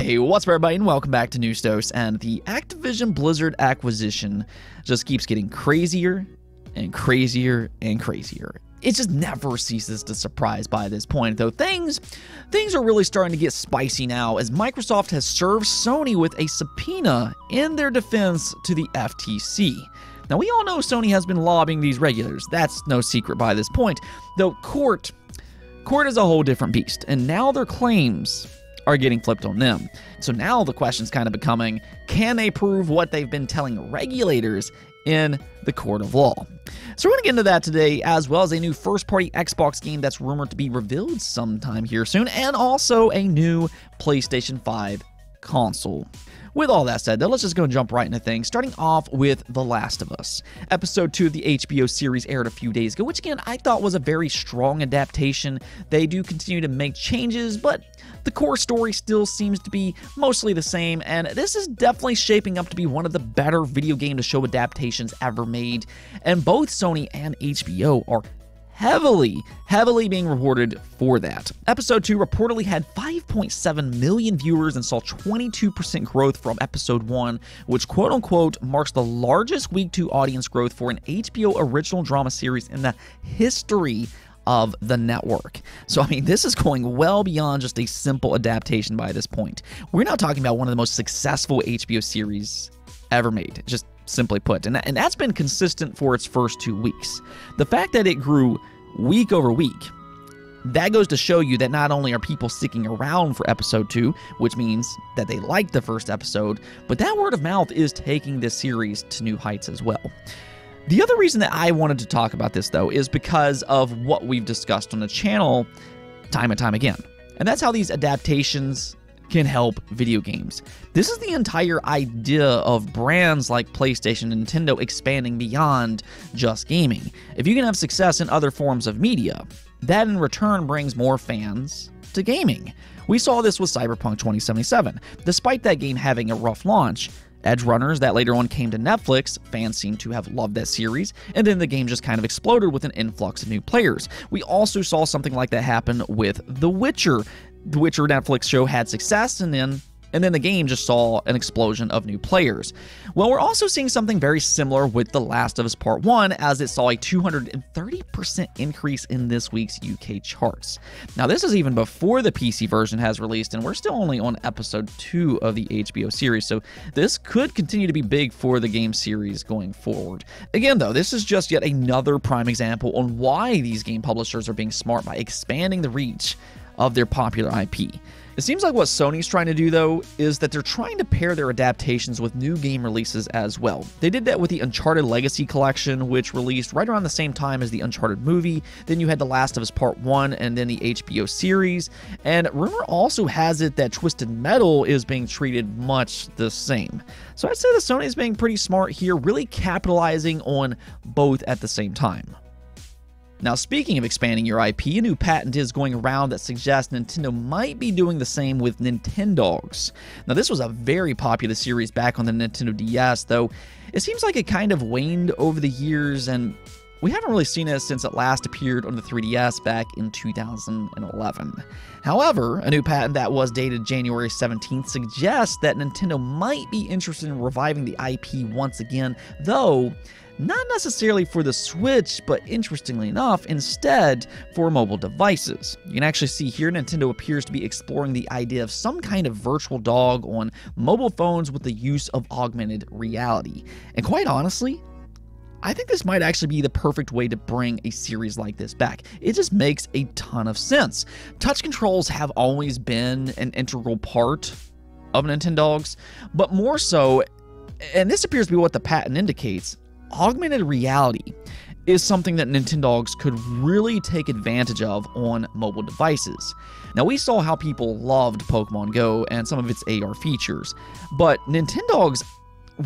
Hey, what's up everybody, and welcome back to Newstos. And the Activision Blizzard acquisition just keeps getting crazier and crazier and crazier. It just never ceases to surprise by this point, though things are really starting to get spicy now as Microsoft has served Sony with a subpoena in their defense to the FTC. Now, we all know Sony has been lobbying these regulators. That's no secret by this point, though court is a whole different beast, and now their claims are getting flipped on them. So now the question's kind of becoming, can they prove what they've been telling regulators in the court of law? So we're going to get into that today, as well as a new first-party Xbox game that's rumored to be revealed sometime here soon, and also a new PlayStation 5 console. With all that said, though, let's just go and jump right into things, starting off with The Last of Us. Episode 2 of the HBO series aired a few days ago, which again, I thought was a very strong adaptation. They do continue to make changes, but the core story still seems to be mostly the same, and this is definitely shaping up to be one of the better video game to show adaptations ever made, and both Sony and HBO are heavily being rewarded for that. Episode 2 reportedly had 5.7 million viewers and saw 22% growth from Episode 1, which quote-unquote marks the largest Week 2 audience growth for an HBO original drama series in the history of the network. So, I mean, this is going well beyond just a simple adaptation by this point. We're now talking about one of the most successful HBO series ever made, just simply put. And that's been consistent for its first 2 weeks. The fact that it grew week over week, that goes to show you that not only are people sticking around for episode 2, which means that they liked the first episode, but that word of mouth is taking this series to new heights as well. The other reason that I wanted to talk about this, though, is because of what we've discussed on the channel time and time again. And that's how these adaptations can help video games. This is the entire idea of brands like PlayStation and Nintendo expanding beyond just gaming. If you can have success in other forms of media, that in return brings more fans to gaming. We saw this with Cyberpunk 2077. Despite that game having a rough launch, Edgerunners, that later on came to Netflix, fans seem to have loved that series, and then the game just kind of exploded with an influx of new players. We also saw something like that happen with The Witcher. The Witcher Netflix show had success, and then the game just saw an explosion of new players. Well, we're also seeing something very similar with The Last of Us Part 1, as it saw a 230% increase in this week's UK charts. Now, this is even before the PC version has released, and we're still only on episode 2 of the HBO series, so this could continue to be big for the game series going forward. Again, though, this is just yet another prime example on why these game publishers are being smart by expanding the reach of their popular IP. It seems like what Sony's trying to do, though, is that they're trying to pair their adaptations with new game releases as well. They did that with the Uncharted Legacy Collection, which released right around the same time as the Uncharted movie. Then you had The Last of Us Part 1 and then the HBO series. And rumor also has it that Twisted Metal is being treated much the same. So I'd say that Sony is being pretty smart here, really capitalizing on both at the same time. Now, speaking of expanding your IP, a new patent is going around that suggests Nintendo might be doing the same with Nintendogs. Now, this was a very popular series back on the Nintendo DS, though it seems like it kind of waned over the years, and we haven't really seen it since it last appeared on the 3DS back in 2011. However, a new patent that was dated January 17th suggests that Nintendo might be interested in reviving the IP once again, though not necessarily for the Switch, but interestingly enough, instead for mobile devices. You can actually see here Nintendo appears to be exploring the idea of some kind of virtual dog on mobile phones with the use of augmented reality. And quite honestly, I think this might actually be the perfect way to bring a series like this back. It just makes a ton of sense. Touch controls have always been an integral part of Nintendogs, but more so, and this appears to be what the patent indicates, augmented reality is something that Nintendogs could really take advantage of on mobile devices. Now, we saw how people loved Pokemon Go and some of its AR features, but Nintendogs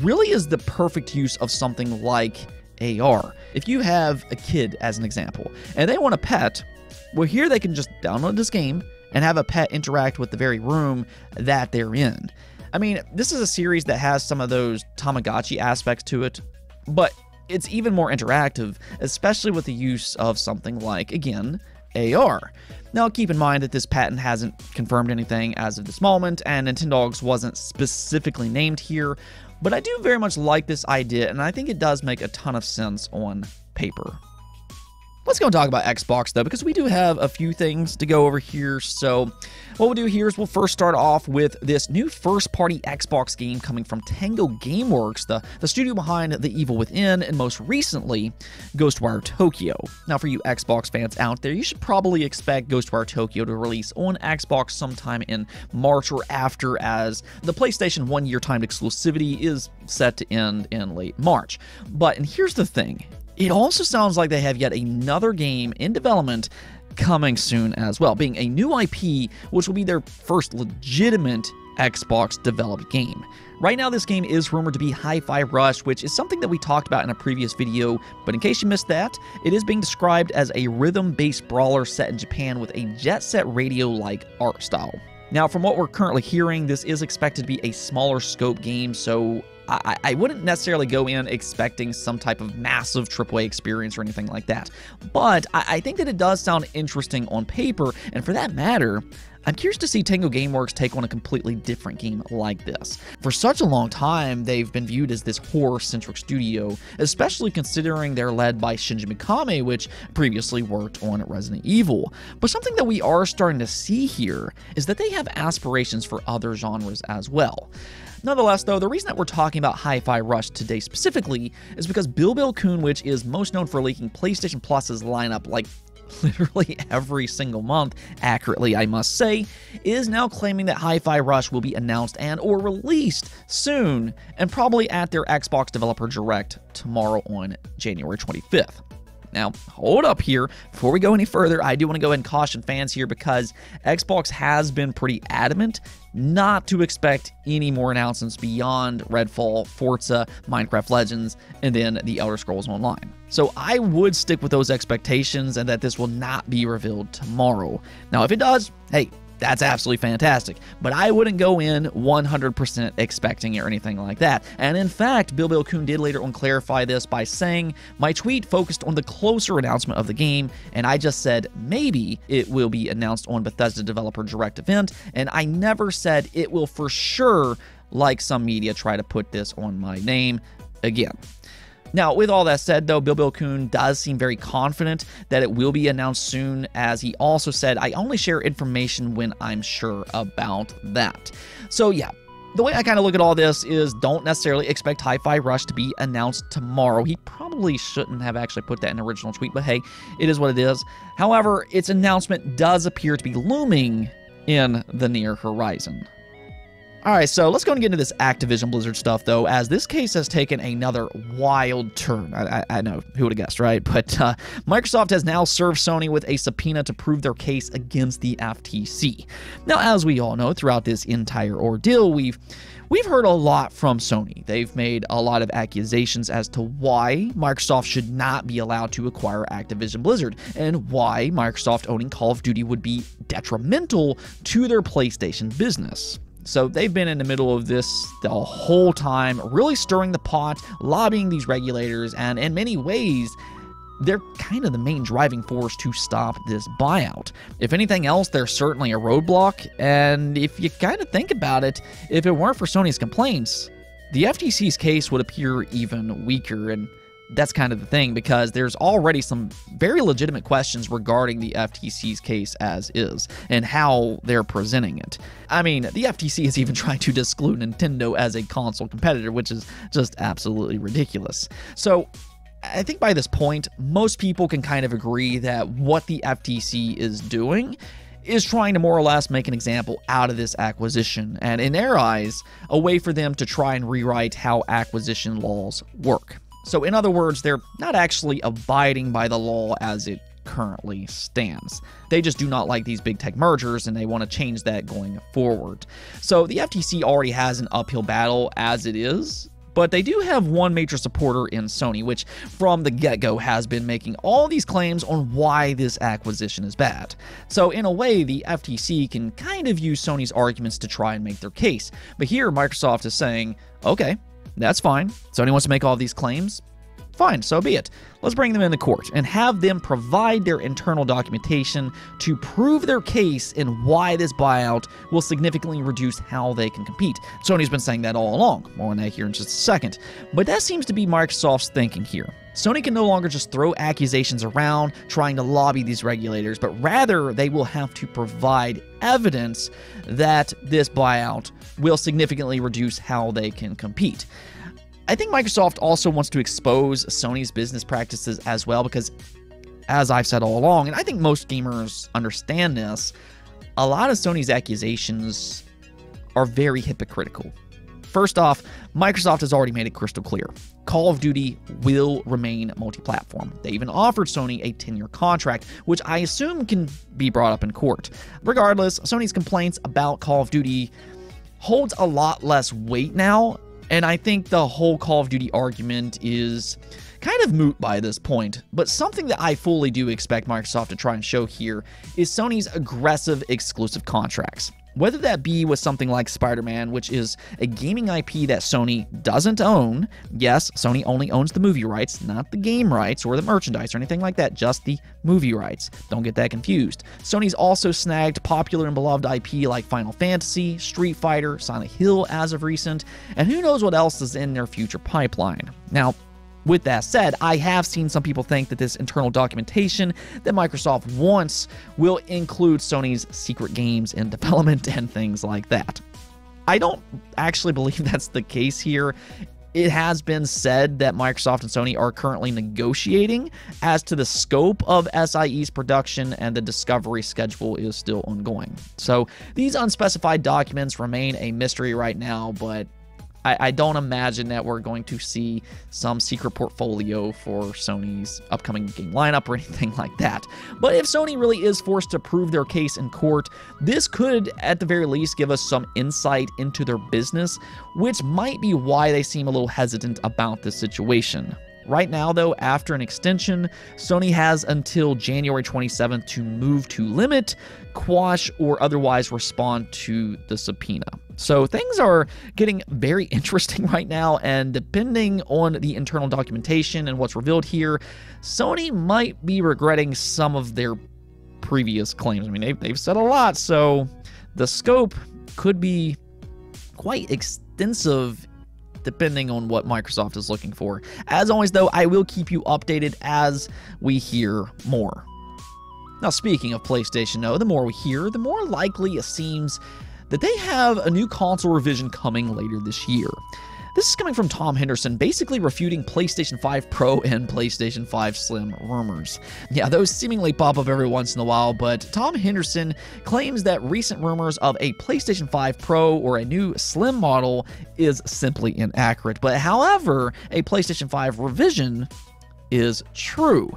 really is the perfect use of something like AR. If you have a kid, as an example, and they want a pet, well, here they can just download this game and have a pet interact with the very room that they're in. I mean, this is a series that has some of those Tamagotchi aspects to it, but it's even more interactive, especially with the use of something like, again, AR. Now, keep in mind that this patent hasn't confirmed anything as of this moment, and Nintendogs wasn't specifically named here, but I do very much like this idea, and I think it does make a ton of sense on paper. Let's go and talk about Xbox, though, because we do have a few things to go over here. So what we'll do here is we'll first start off with this new first-party Xbox game coming from Tango Gameworks, the studio behind The Evil Within, and most recently, Ghostwire Tokyo. Now, for you Xbox fans out there, you should probably expect Ghostwire Tokyo to release on Xbox sometime in March or after, as the PlayStation 1-year timed exclusivity is set to end in late March. And here's the thing. It also sounds like they have yet another game in development coming soon as well, being a new IP, which will be their first legitimate Xbox-developed game. Right now, this game is rumored to be Hi-Fi Rush, which is something that we talked about in a previous video, but in case you missed that, it is being described as a rhythm-based brawler set in Japan with a Jet Set Radio-like art style. Now, from what we're currently hearing, this is expected to be a smaller scope game, so I wouldn't necessarily go in expecting some type of massive AAA experience or anything like that. But I think that it does sound interesting on paper, and for that matter, I'm curious to see Tango Gameworks take on a completely different game like this. For such a long time, they've been viewed as this horror-centric studio, especially considering they're led by Shinji Mikami, which previously worked on Resident Evil. But something that we are starting to see here is that they have aspirations for other genres as well. Nonetheless, though, the reason that we're talking about Hi-Fi Rush today specifically is because Bilbil-kun, which is most known for leaking PlayStation Plus's lineup like literally every single month, accurately I must say, is now claiming that Hi-Fi Rush will be announced and or released soon, and probably at their Xbox Developer Direct tomorrow on January 25th. Now, hold up here. Before we go any further, I do want to go ahead and caution fans here because Xbox has been pretty adamant not to expect any more announcements beyond Redfall, Forza, Minecraft Legends, and then The Elder Scrolls Online. So I would stick with those expectations and that this will not be revealed tomorrow. Now, if it does, hey, that's absolutely fantastic, but I wouldn't go in 100% expecting it or anything like that. And in fact, Bilbil-kun did later on clarify this by saying, "My tweet focused on the closer announcement of the game, and I just said maybe it will be announced on Bethesda Developer Direct event, and I never said it will for sure, like some media try to put this on my name again." Now, with all that said, though, Bilbil-kun does seem very confident that it will be announced soon, as he also said, "I only share information when I'm sure about that." So yeah, the way I kind of look at all this is don't necessarily expect Hi-Fi Rush to be announced tomorrow. He probably shouldn't have actually put that in the original tweet, but hey, it is what it is. However, its announcement does appear to be looming in the near horizon. Alright, so let's go and get into this Activision Blizzard stuff, though, as this case has taken another wild turn. I know, who would have guessed, right? But Microsoft has now served Sony with a subpoena to prove their case against the FTC. Now, as we all know, throughout this entire ordeal, we've heard a lot from Sony. They've made a lot of accusations as to why Microsoft should not be allowed to acquire Activision Blizzard, and why Microsoft owning Call of Duty would be detrimental to their PlayStation business. So they've been in the middle of this the whole time, really stirring the pot, lobbying these regulators, and in many ways, they're kind of the main driving force to stop this buyout. If anything else, they're certainly a roadblock, and if you kind of think about it, if it weren't for Sony's complaints, the FTC's case would appear even weaker, and that's kind of the thing, because there's already some very legitimate questions regarding the FTC's case as is, and how they're presenting it. I mean, the FTC is even trying to disclude Nintendo as a console competitor, which is just absolutely ridiculous. So, I think by this point, most people can kind of agree that what the FTC is doing is trying to more or less make an example out of this acquisition, and in their eyes, a way for them to try and rewrite how acquisition laws work. So in other words, they're not actually abiding by the law as it currently stands. They just do not like these big tech mergers, and they want to change that going forward. So the FTC already has an uphill battle as it is, but they do have one major supporter in Sony, which from the get-go has been making all these claims on why this acquisition is bad. So in a way, the FTC can kind of use Sony's arguments to try and make their case. But here, Microsoft is saying, okay, that's fine. Sony wants to make all these claims. Fine, so be it. Let's bring them into court and have them provide their internal documentation to prove their case and why this buyout will significantly reduce how they can compete. Sony's been saying that all along. More on that here in just a second. But that seems to be Microsoft's thinking here. Sony can no longer just throw accusations around trying to lobby these regulators, but rather they will have to provide evidence that this buyout will significantly reduce how they can compete. I think Microsoft also wants to expose Sony's business practices as well because, as I've said all along, and I think most gamers understand this, a lot of Sony's accusations are very hypocritical. First off, Microsoft has already made it crystal clear. Call of Duty will remain multi-platform. They even offered Sony a 10-year contract, which I assume can be brought up in court. Regardless, Sony's complaints about Call of Duty holds a lot less weight now, and I think the whole Call of Duty argument is kind of moot by this point. But something that I fully do expect Microsoft to try and show here is Sony's aggressive exclusive contracts. Whether that be with something like Spider-Man, which is a gaming IP that Sony doesn't own. Yes, Sony only owns the movie rights, not the game rights or the merchandise or anything like that, just the movie rights. Don't get that confused. Sony's also snagged popular and beloved IP like Final Fantasy, Street Fighter, Silent Hill as of recent, and who knows what else is in their future pipeline. Now, with that said, I have seen some people think that this internal documentation that Microsoft wants will include Sony's secret games in development and things like that. I don't actually believe that's the case here. It has been said that Microsoft and Sony are currently negotiating as to the scope of SIE's production, and the discovery schedule is still ongoing. So these unspecified documents remain a mystery right now, but I don't imagine that we're going to see some secret portfolio for Sony's upcoming game lineup or anything like that. But if Sony really is forced to prove their case in court, this could, at the very least, give us some insight into their business, which might be why they seem a little hesitant about this situation. Right now, though, after an extension, Sony has until January 27th to move to limit, quash, or otherwise respond to the subpoena. So things are getting very interesting right now, and depending on the internal documentation and what's revealed here, Sony might be regretting some of their previous claims. I mean, they've said a lot, so the scope could be quite extensive depending on what Microsoft is looking for. As always, though, I will keep you updated as we hear more. Now, speaking of PlayStation, though, the more we hear, the more likely it seems that they have a new console revision coming later this year. This is coming from Tom Henderson, basically refuting PlayStation 5 Pro and PlayStation 5 Slim rumors. Yeah, those seemingly pop up every once in a while, but Tom Henderson claims that recent rumors of a PlayStation 5 Pro or a new Slim model is simply inaccurate. But however, a PlayStation 5 revision is true.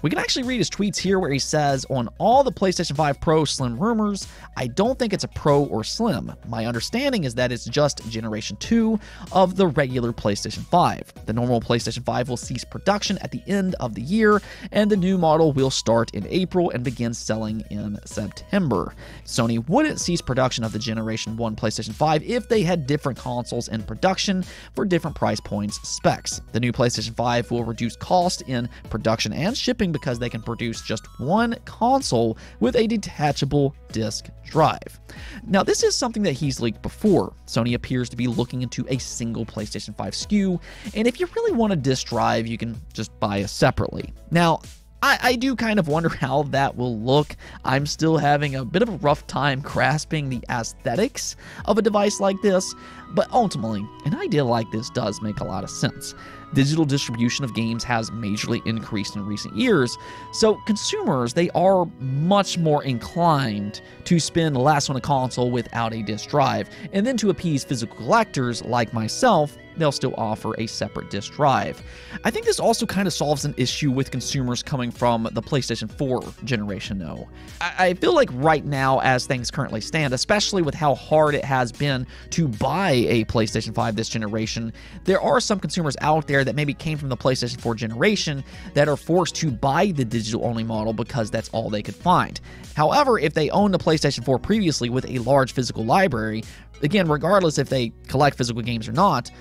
We can actually read his tweets here where he says, on all the PlayStation 5 Pro Slim rumors, I don't think it's a Pro or Slim. My understanding is that it's just Generation 2 of the regular PlayStation 5. The normal PlayStation 5 will cease production at the end of the year, and the new model will start in April and begin selling in September. Sony wouldn't cease production of the Generation 1 PlayStation 5 if they had different consoles in production for different price points specs. The new PlayStation 5 will reduce cost in production and shipping because they can produce just one console with a detachable disk drive. Now, this is something that he's leaked before. Sony appears to be looking into a single PlayStation 5 SKU, and if you really want a disk drive, you can just buy it separately. Now, I do kind of wonder how that will look. I'm still having a bit of a rough time grasping the aesthetics of a device like this, but ultimately, an idea like this does make a lot of sense. Digital distribution of games has majorly increased in recent years, so consumers, they are much more inclined to spend less on a console without a disc drive, and then to appease physical collectors like myself, they'll still offer a separate disc drive. I think this also kind of solves an issue with consumers coming from the PlayStation 4 generation, though. I feel like right now, as things currently stand, especially with how hard it has been to buy a PlayStation 5 this generation, there are some consumers out there that maybe came from the PlayStation 4 generation that are forced to buy the digital-only model because that's all they could find. However, if they owned the PlayStation 4 previously with a large physical library, again, regardless if they collect physical games or not,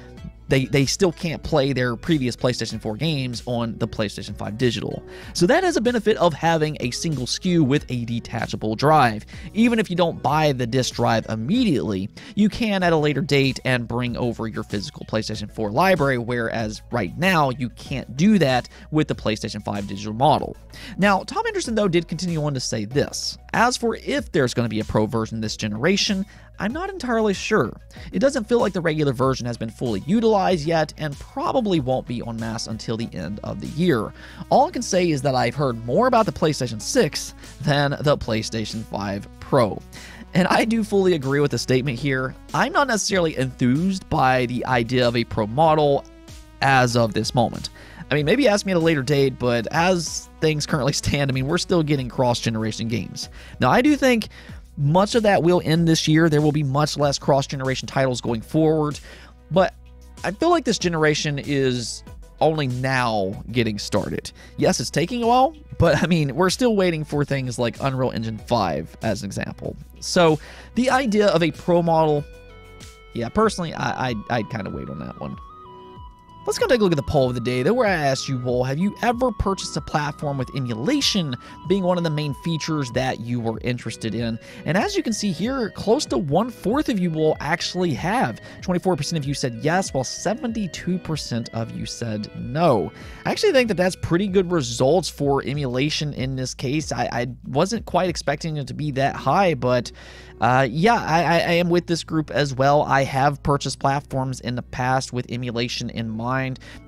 they still can't play their previous PlayStation 4 games on the PlayStation 5 Digital. So that is a benefit of having a single SKU with a detachable drive. Even if you don't buy the disc drive immediately, you can at a later date and bring over your physical PlayStation 4 library, whereas right now you can't do that with the PlayStation 5 Digital model. Now, Tom Anderson, though, did continue on to say this: as for if there's going to be a Pro version this generation, I'm not entirely sure. It doesn't feel like the regular version has been fully utilized yet, and probably won't be en masse until the end of the year. All I can say is that I've heard more about the PlayStation 6 than the PlayStation 5 Pro. And I do fully agree with the statement here. I'm not necessarily enthused by the idea of a Pro model as of this moment. I mean, maybe ask me at a later date, but as things currently stand, I mean, we're still getting cross-generation games. Now, I do think much of that will end this year. There will be much less cross-generation titles going forward, but I feel like this generation is only now getting started. Yes, it's taking a while, but I mean, we're still waiting for things like Unreal Engine 5 as an example. So the idea of a Pro model, yeah, personally, I'd kind of wait on that one. Let's go take a look at the poll of the day, though, where I asked you all, have you ever purchased a platform with emulation being one of the main features that you were interested in? And as you can see here, close to 1/4 of you will actually have. 24% of you said yes, while 72% of you said no. I actually think that that's pretty good results for emulation in this case. I wasn't quite expecting it to be that high, but yeah, I am with this group as well. I have purchased platforms in the past with emulation in mind.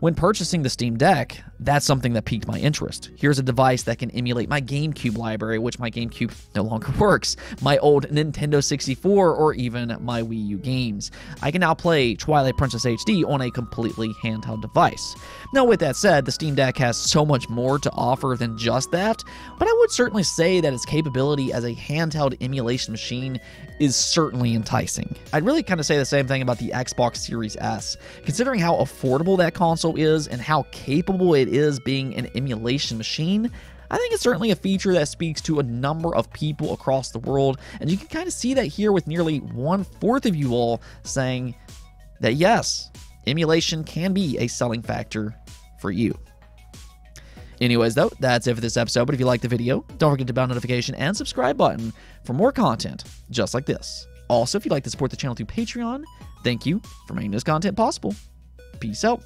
When purchasing the Steam Deck, that's something that piqued my interest. Here's a device that can emulate my GameCube library, which my GameCube no longer works, my old Nintendo 64, or even my Wii U games. I can now play Twilight Princess HD on a completely handheld device. Now, with that said, the Steam Deck has so much more to offer than just that, but I would certainly say that its capability as a handheld emulation machine is certainly enticing. I'd really kind of say the same thing about the Xbox Series S. Considering how affordable that console is and how capable it is being an emulation machine, I think it's certainly a feature that speaks to a number of people across the world, and you can kind of see that here with nearly 1/4 of you all saying that yes, emulation can be a selling factor for you. Anyways, though, that's it for this episode, but if you liked the video, don't forget to bell notification and subscribe button for more content just like this. Also, if you'd like to support the channel through Patreon, thank you for making this content possible. Peace out.